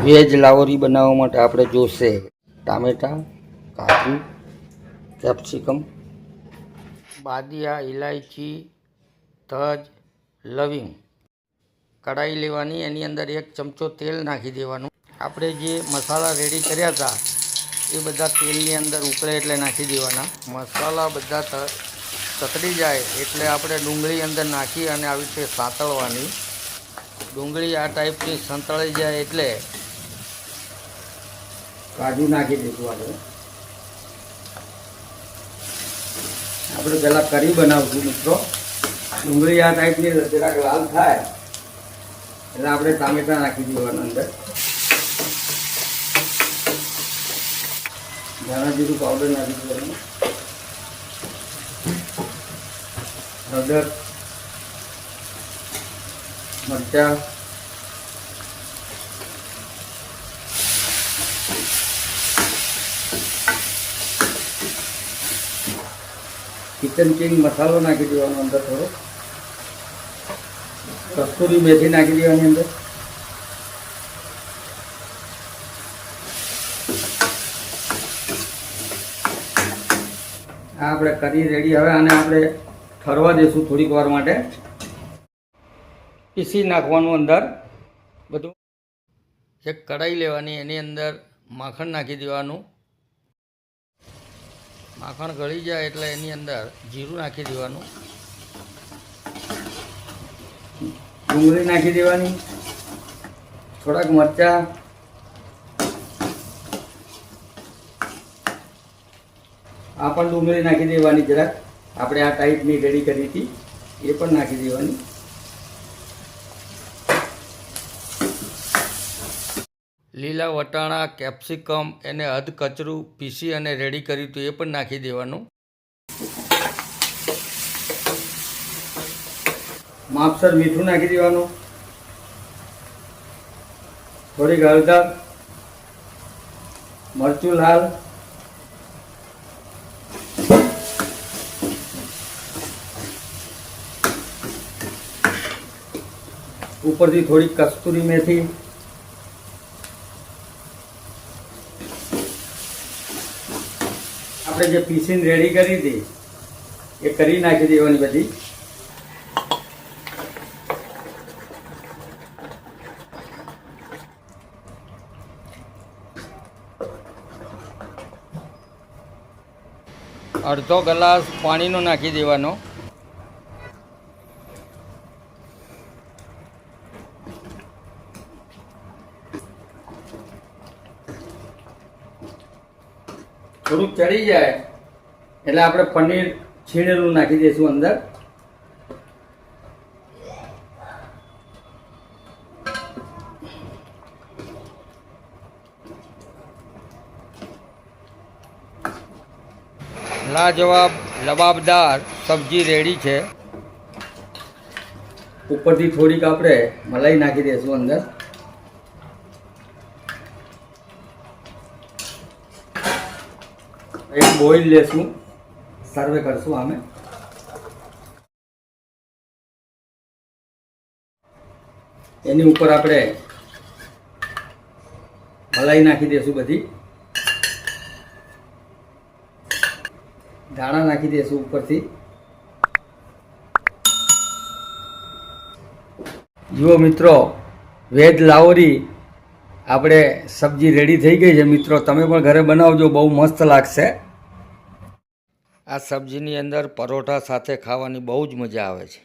Veg લાવોરી બનાવવા માટે આપણે જોશે ટામેટાં, કાજુ, કેપ્સિકમ, બાદિયા, ઇલાયચી, તજ, લવિંગ. કઢાઈ લેવાની, એની અંદર 1 ચમચો તેલ નાખી દેવાનું. આપણે જે મસાલા રેડી કર્યા હતા એ બધા તેલની અંદર ઉકળે એટલે નાખી દેવાના. મસાલા બધા તતડી જાય એટલે આપણે ડુંગળી અંદર નાખી અને આવી રીતે સાંતળવાની. ડુંગળી આ ટાઈપની સંતળાઈ જાય એટલે કાજુ નાખી દઈશું. આપણે પહેલાં કરી બનાવશું મિત્રો. ડુંગળી આ ટાઈપની જરાક લાલ થાય એટલે આપણે ટામેટાં નાખી દેવાના અંદર. ધાણા જીરું પાવડર નાખી દેવાનું. હળદર, મરચાં, કિચન કિંગ મસાલો નાખી દેવાનો અંદર. થોડો કસ્તુરી મેથી નાખી દેવાની અંદર. આ આપણે કરી રેડી. હવે આને આપણે ઠરવા દઈશું થોડીક વાર માટે. પીસી નાખવાનું અંદર બધું. એક કઢાઈ લેવાની, એની અંદર માખણ નાખી દેવાનું. માખણ ગળી જાય એટલે એની અંદર જીરું નાખી દેવાનું. ડુંગળી નાખી દેવાની, થોડાક મરચાં, આ પણ ડુંગળી નાખી દેવાની. જરાક આપણે આ ટાઈપની રેડી કરી હતી એ પણ નાખી દેવાની. લીલા વટાણા, કેપ્સિકમ એને અધ કચરું પીસી અને રેડી કર્યું હતું એ પણ નાખી દેવાનું. માપસર મીઠું નાખી દેવાનું. થોડીક હળદર, મરચું લાલ, ઉપરથી થોડીક કસ્તુરી મેથી, આપણે જે પીસીને રેડી કરી હતી એ કરી નાખી દેવાની બધી. અડધો ગ્લાસ પાણીનો નાખી દેવાનો. થોડુંક ચડી જાય એટલે આપણે પનીર છીણેલું નાખી દઈશું અંદર. લાજવાબ લબાબદાર સબ્જી રેડી છે. ઉપરથી થોડીક આપણે મલાઈ નાખી દઈશું અંદર. એક બોઇલ લેશું, સર્વે કરશું આમે. એની ઉપર આપણે મલાઈ નાખી દઈશું બધી. ધાણા નાખી દઈશું ઉપરથી. જુઓ મિત્રો, વેજ લાવોરી આપણે સબ્જી રેડી થઈ ગઈ છે મિત્રો. તમે પણ ઘરે બનાવજો, બહુ મસ્ત લાગશે. આ સબ્જીની અંદર પરોઠા સાથે ખાવાની બહુ જ મજા આવે છે.